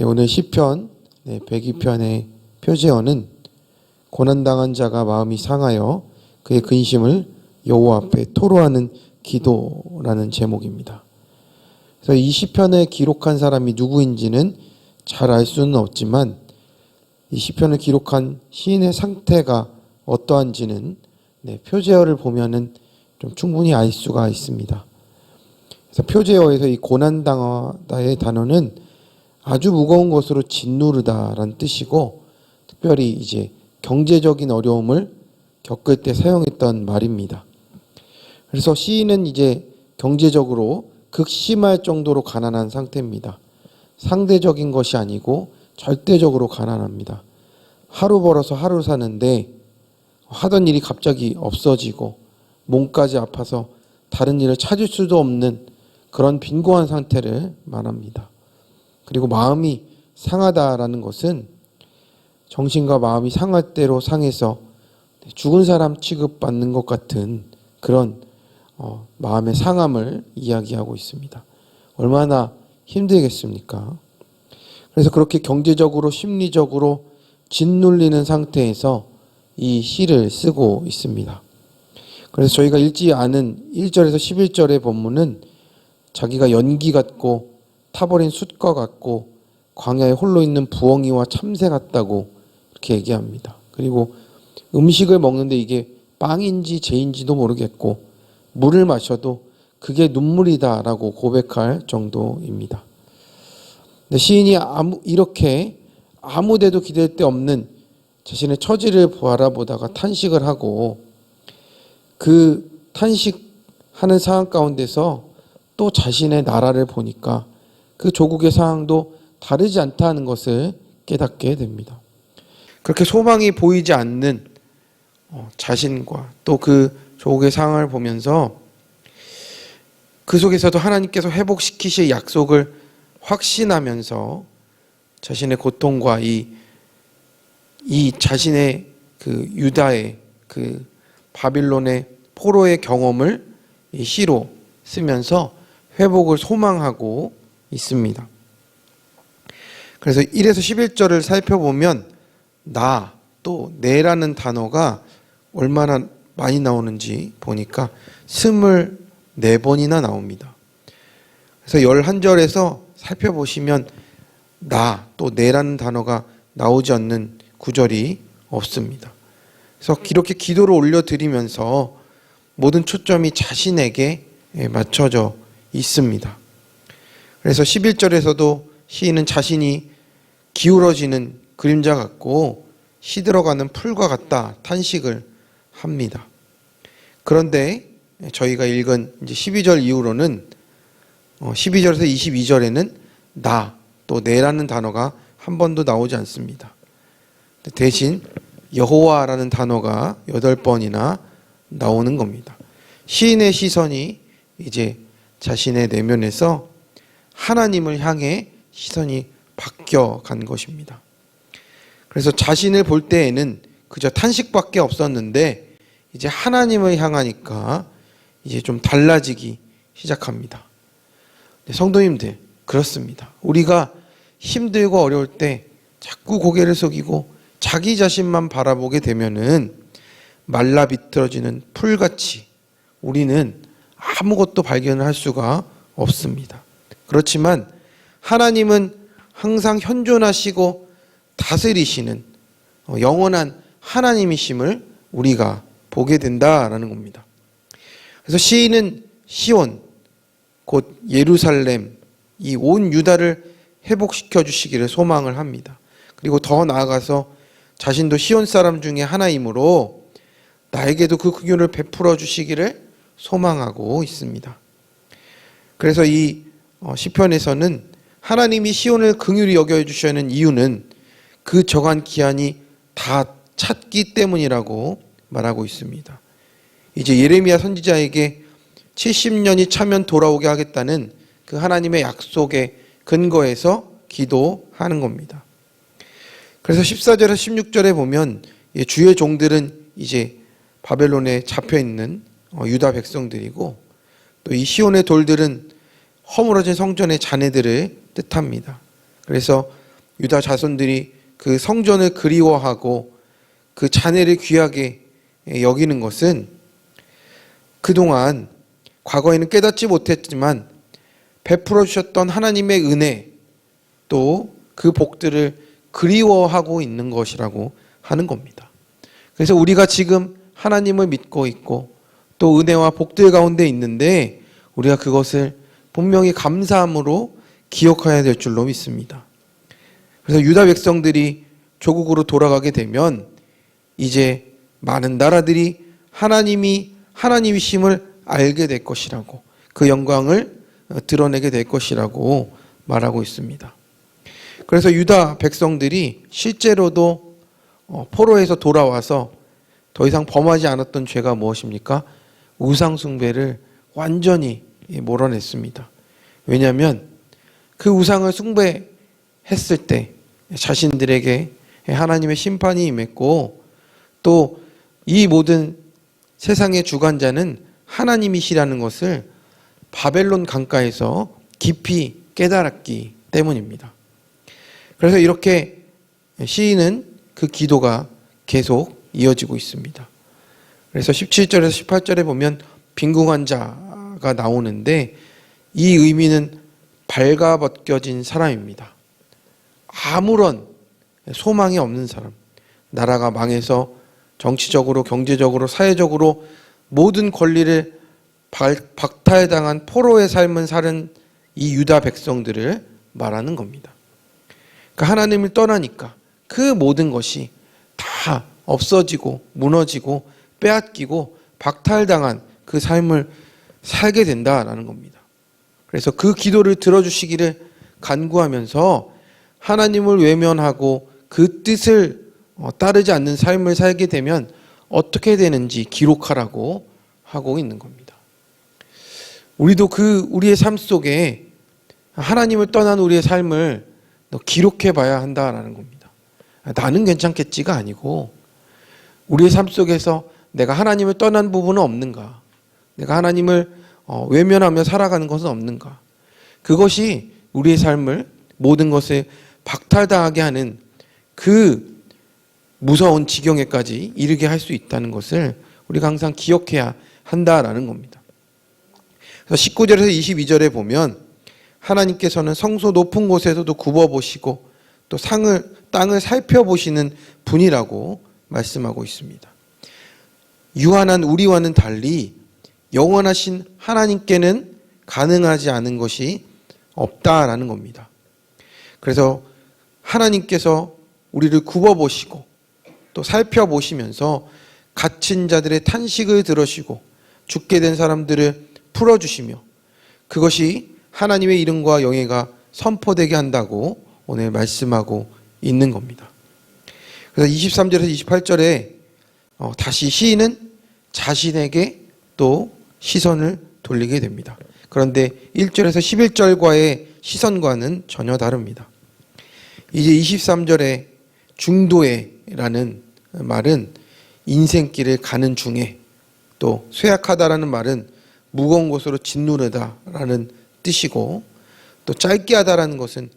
네, 오늘 시편 102편의 표제어는 고난당한 자가 마음이 상하여 그의 근심을 여호와 앞에 토로하는 기도라는 제목입니다. 그래서 이 시편을 기록한 사람이 누구인지는 잘 알 수는 없지만 이 시편을 기록한 시인의 상태가 어떠한지는 표제어를 보면은 좀 충분히 알 수가 있습니다. 그래서 표제어에서 이 고난당하다의 단어는 아주 무거운 것으로 짓누르다라는 뜻이고, 특별히 이제 경제적인 어려움을 겪을 때 사용했던 말입니다. 그래서 시인은 이제 경제적으로 극심할 정도로 가난한 상태입니다. 상대적인 것이 아니고 절대적으로 가난합니다. 하루 벌어서 하루 사는데 하던 일이 갑자기 없어지고 몸까지 아파서 다른 일을 찾을 수도 없는 그런 빈곤한 상태를 말합니다. 그리고 마음이 상하다라는 것은 정신과 마음이 상할 대로 상해서 죽은 사람 취급받는 것 같은 그런 마음의 상함을 이야기하고 있습니다. 얼마나 힘들겠습니까? 그래서 그렇게 경제적으로 심리적으로 짓눌리는 상태에서 이 시를 쓰고 있습니다. 그래서 저희가 읽지 않은 1절에서 11절의 본문은 자기가 연기 같고 타버린 숫과 같고 광야에 홀로 있는 부엉이와 참새 같다고 이렇게 얘기합니다. 그리고 음식을 먹는데 이게 빵인지 재인지도 모르겠고 물을 마셔도 그게 눈물이다라고 고백할 정도입니다. 근데 시인이 이렇게 아무데도 기댈 데 없는 자신의 처지를 바라보다가 탄식을 하고 그 탄식하는 상황 가운데서 또 자신의 나라를 보니까 그 조국의 상황도 다르지 않다는 것을 깨닫게 됩니다. 그렇게 소망이 보이지 않는 자신과 또 그 조국의 상황을 보면서 그 속에서도 하나님께서 회복시키실 약속을 확신하면서 자신의 고통과 이 자신의 그 유다의 그 바빌론의 포로의 경험을 이 시로 쓰면서 회복을 소망하고 있습니다. 그래서 1에서 11절을 살펴보면 나 또 내라는 단어가 얼마나 많이 나오는지 보니까 24번이나 나옵니다. 그래서 11절에서 살펴보시면 나 또 내라는 단어가 나오지 않는 구절이 없습니다. 그래서 이렇게 기도를 올려드리면서 모든 초점이 자신에게 맞춰져 있습니다. 그래서 11절에서도 시인은 자신이 기울어지는 그림자 같고 시들어가는 풀과 같다 탄식을 합니다. 그런데 저희가 읽은 이제 12절 이후로는 12절에서 22절에는 나 또 내라는 단어가 한 번도 나오지 않습니다. 대신 여호와라는 단어가 8번이나 나오는 겁니다. 시인의 시선이 이제 자신의 내면에서 하나님을 향해 시선이 바뀌어 간 것입니다. 그래서 자신을 볼 때에는 그저 탄식밖에 없었는데 이제 하나님을 향하니까 이제 좀 달라지기 시작합니다. 성도님들, 그렇습니다. 우리가 힘들고 어려울 때 자꾸 고개를 숙이고 자기 자신만 바라보게 되면은 말라 비틀어지는 풀같이 우리는 아무것도 발견을 할 수가 없습니다. 그렇지만 하나님은 항상 현존하시고 다스리시는 영원한 하나님이심을 우리가 보게 된다라는 겁니다. 그래서 시인은 시온, 곧 예루살렘, 이 온 유다를 회복시켜 주시기를 소망을 합니다. 그리고 더 나아가서 자신도 시온 사람 중에 하나이므로 나에게도 그 긍휼을 베풀어 주시기를 소망하고 있습니다. 그래서 이 시편에서는 하나님이 시온을 긍휼히 여겨 주시는 이유는 그 정한 기한이 다 찼기 때문이라고 말하고 있습니다. 이제 예레미야 선지자에게 70년이 차면 돌아오게 하겠다는 그 하나님의 약속의 근거에서 기도하는 겁니다. 그래서 14절에서 16절에 보면 주의 종들은 이제 바벨론에 잡혀 있는 유다 백성들이고 또 이 시온의 돌들은 허물어진 성전의 자네들을 뜻합니다. 그래서 유다 자손들이 그 성전을 그리워하고 그 잔해를 귀하게 여기는 것은 그동안 과거에는 깨닫지 못했지만 베풀어 주셨던 하나님의 은혜 또 그 복들을 그리워하고 있는 것이라고 하는 겁니다. 그래서 우리가 지금 하나님을 믿고 있고 또 은혜와 복들 가운데 있는데 우리가 그것을 분명히 감사함으로 기억해야 될 줄로 믿습니다. 그래서 유다 백성들이 조국으로 돌아가게 되면 이제 많은 나라들이 하나님이 하나님이심을 알게 될 것이라고, 그 영광을 드러내게 될 것이라고 말하고 있습니다. 그래서 유다 백성들이 실제로도 포로에서 돌아와서 더 이상 범하지 않았던 죄가 무엇입니까? 우상 숭배를 완전히 몰아냈습니다. 왜냐하면 그 우상을 숭배했을 때 자신들에게 하나님의 심판이 임했고 또 이 모든 세상의 주관자는 하나님이시라는 것을 바벨론 강가에서 깊이 깨달았기 때문입니다. 그래서 이렇게 시인은 그 기도가 계속 이어지고 있습니다. 그래서 17절에서 18절에 보면 빈궁한 자가 나오는데 이 의미는 발가벗겨진 사람입니다. 아무런 소망이 없는 사람, 나라가 망해서 정치적으로, 경제적으로, 사회적으로 모든 권리를 박탈당한 포로의 삶을 사는 이 유다 백성들을 말하는 겁니다. 그러니까 하나님을 떠나니까 그 모든 것이 다 없어지고 무너지고 빼앗기고 박탈당한 그 삶을 살게 된다라는 겁니다. 그래서 그 기도를 들어주시기를 간구하면서 하나님을 외면하고 그 뜻을 따르지 않는 삶을 살게 되면 어떻게 되는지 기록하라고 하고 있는 겁니다. 우리도 우리의 삶 속에 하나님을 떠난 우리의 삶을 기록해 봐야 한다라는 겁니다. 나는 괜찮겠지가 아니고 우리의 삶 속에서 내가 하나님을 떠난 부분은 없는가? 내가 하나님을 외면하며 살아가는 것은 없는가? 그것이 우리의 삶을 모든 것을 박탈당하게 하는 그 무서운 지경에까지 이르게 할 수 있다는 것을 우리가 항상 기억해야 한다라는 겁니다. 그래서 19절에서 22절에 보면 하나님께서는 성소 높은 곳에서도 굽어보시고 또 땅을 살펴보시는 분이라고 말씀하고 있습니다. 유한한 우리와는 달리 영원하신 하나님께는 가능하지 않은 것이 없다라는 겁니다. 그래서 하나님께서 우리를 굽어보시고 또 살펴보시면서 갇힌 자들의 탄식을 들으시고 죽게 된 사람들을 풀어주시며 그것이 하나님의 이름과 영예가 선포되게 한다고 오늘 말씀하고 있는 겁니다. 그래서 23절에서 28절에 다시 시인은 자신에게 또 시선을 돌리게 됩니다. 그런데 1절에서 11절과의 시선과는 전혀 다릅니다. 이제 23절에 중도에라는 말은 인생길을 가는 중에, 또 쇠약하다라는 말은 무거운 것으로 짓누르다라는 뜻이고, 또 짧게 하다라는 것은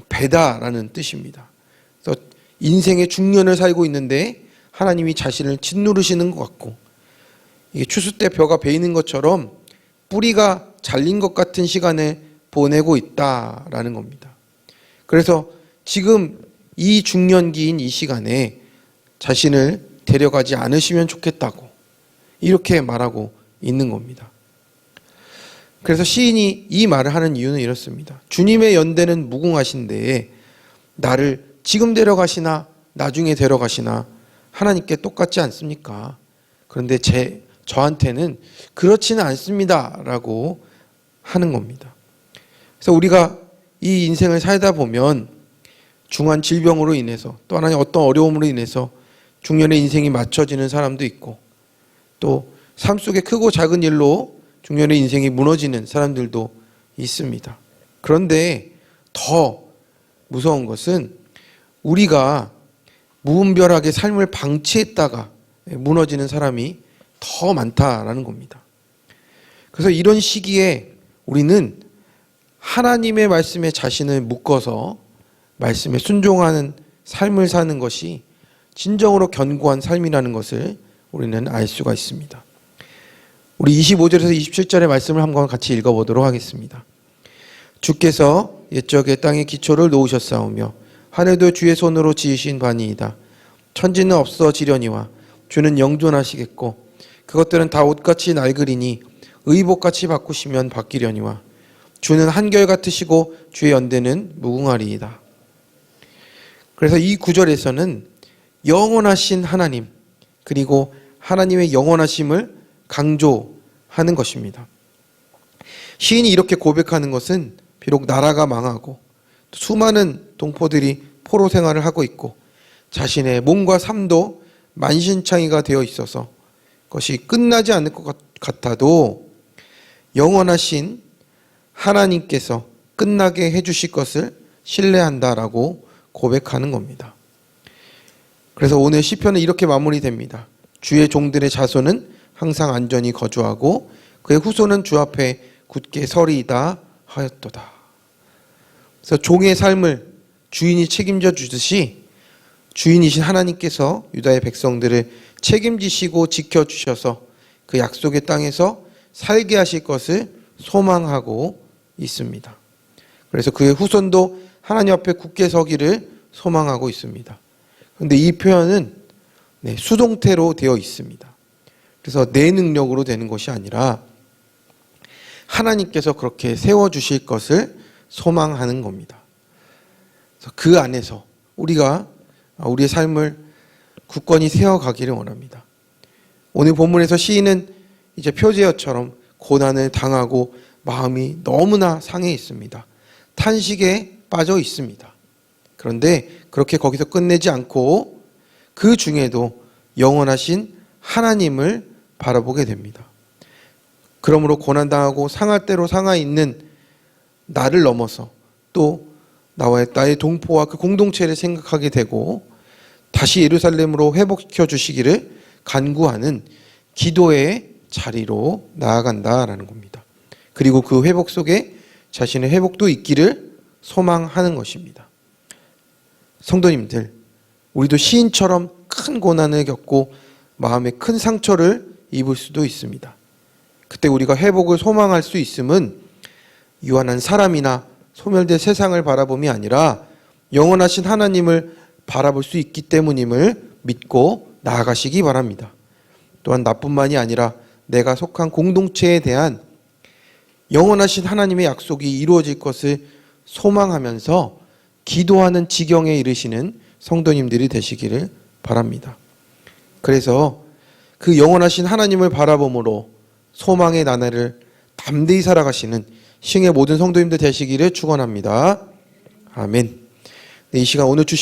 배다라는 뜻입니다. 그래서 인생의 중년을 살고 있는데 하나님이 자신을 짓누르시는 것 같고, 이게 추수 때 벼가 베이는 것처럼 뿌리가 잘린 것 같은 시간을 보내고 있다라는 겁니다. 그래서 지금 이 중년기인 이 시간에 자신을 데려가지 않으시면 좋겠다고 이렇게 말하고 있는 겁니다. 그래서 시인이 이 말을 하는 이유는 이렇습니다. 주님의 연대는 무궁하신데 나를 지금 데려가시나 나중에 데려가시나 하나님께 똑같지 않습니까? 그런데 저한테는 그렇지는 않습니다 라고 하는 겁니다. 그래서 우리가 이 인생을 살다 보면 중한 질병으로 인해서 또 하나의 어떤 어려움으로 인해서 중년의 인생이 맞춰지는 사람도 있고, 또 삶 속에 크고 작은 일로 중년의 인생이 무너지는 사람들도 있습니다. 그런데 더 무서운 것은 우리가 무분별하게 삶을 방치했다가 무너지는 사람이 더 많다라는 겁니다. 그래서 이런 시기에 우리는 하나님의 말씀에 자신을 묶어서 말씀에 순종하는 삶을 사는 것이 진정으로 견고한 삶이라는 것을 우리는 알 수가 있습니다. 우리 25절에서 27절의 말씀을 한번 같이 읽어보도록 하겠습니다. 주께서 옛적에 땅에 기초를 놓으셨사오며 하늘도 주의 손으로 지으신 바니이다. 천지는 없어지려니와 주는 영존하시겠고 그것들은 다 옷같이 낡으리니 의복같이 바꾸시면 바뀌려니와 주는 한결같으시고 주의 연대는 무궁하리이다. 그래서 이 구절에서는 영원하신 하나님 그리고 하나님의 영원하심을 강조하는 것입니다. 시인이 이렇게 고백하는 것은 비록 나라가 망하고 수많은 동포들이 포로 생활을 하고 있고 자신의 몸과 삶도 만신창이가 되어 있어서 그것이 끝나지 않을 것 같아도 영원하신 하나님께서 끝나게 해주실 것을 신뢰한다라고 고백하는 겁니다. 그래서 오늘 시편은 이렇게 마무리됩니다. 주의 종들의 자손은 항상 안전히 거주하고 그의 후손은 주 앞에 굳게 서리이다 하였도다. 그래서 종의 삶을 주인이 책임져 주듯이 주인이신 하나님께서 유다의 백성들을 책임지시고 지켜주셔서 그 약속의 땅에서 살게 하실 것을 소망하고 있습니다. 그래서 그의 후손도 하나님 앞에 굳게 서기를 소망하고 있습니다. 그런데 이 표현은 수동태로 되어 있습니다. 그래서 내 능력으로 되는 것이 아니라 하나님께서 그렇게 세워주실 것을 소망하는 겁니다. 그래서 그 안에서 우리가 우리의 삶을 굳건히 세워가기를 원합니다. 오늘 본문에서 시인은 이제 표제어처럼 고난을 당하고 마음이 너무나 상해 있습니다. 탄식에 빠져 있습니다. 그런데 그렇게 거기서 끝내지 않고 그 중에도 영원하신 하나님을 바라보게 됩니다. 그러므로 고난당하고 상할 대로 상하 있는 나를 넘어서 또 나의 동포와 그 공동체를 생각하게 되고 다시 예루살렘으로 회복시켜 주시기를 간구하는 기도의 자리로 나아간다라는 겁니다. 그리고 그 회복 속에 자신의 회복도 있기를 소망하는 것입니다. 성도님들, 우리도 시인처럼 큰 고난을 겪고 마음에 큰 상처를 입을 수도 있습니다. 그때 우리가 회복을 소망할 수 있음은 유한한 사람이나 소멸될 세상을 바라봄이 아니라 영원하신 하나님을 바라볼 수 있기 때문임을 믿고 나아가시기 바랍니다. 또한 나뿐만이 아니라 내가 속한 공동체에 대한 영원하신 하나님의 약속이 이루어질 것을 소망하면서 기도하는 지경에 이르시는 성도님들이 되시기를 바랍니다. 그래서 그 영원하신 하나님을 바라봄으로 소망의 나날을 담대히 살아가시는 싱의 모든 성도님들 되시기를 축원합니다. 아멘. 이 시간 오늘 주신